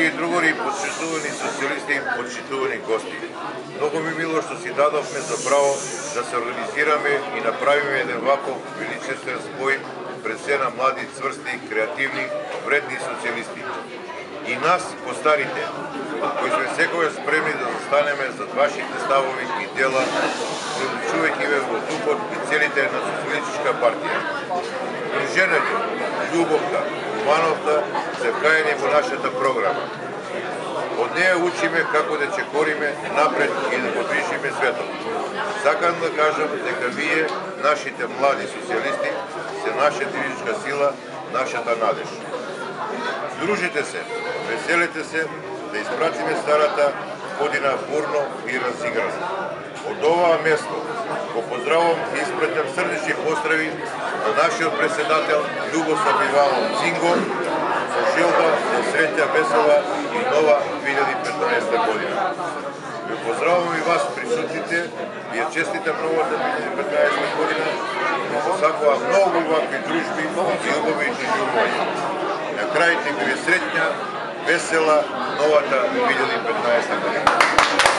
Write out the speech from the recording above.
И другори, почитувани социјалисти, почитувани гости. Многу ми мило што си дадовме за право да се организираме и направиме еден ваков величествен спој пред се на млади, цврсти, креативни, вредни социјалисти. И нас, постарите, кои сме секогаш спремни да застанеме зад вашите ставови и дела, приличувајќи ве во духот и целите на Социјалистичка партија. Дружењето, љубовта, хумановта се вкаени во нашата програма. Од неја учиме како да чекориме напред и да подвижиме светот. Сакам да кажам дека вие, нашите млади социјалисти, се наша движечка сила, нашата надеж. Дружите се, веселете се, да испратиме старата година бурно и разиграно. Од оваа место го поздравам и испратам срдечни поздрави на нашиот председател Љубослав Иванов Цинго со желба за среќа, весела и нова 2015 година. Ви поздравувам и вас присутните, ви ја честитам новата 2015 година и ви посакувам многу вакви дружби и убави доживувања. На крај нека ви среќна, весела новата 2015 година.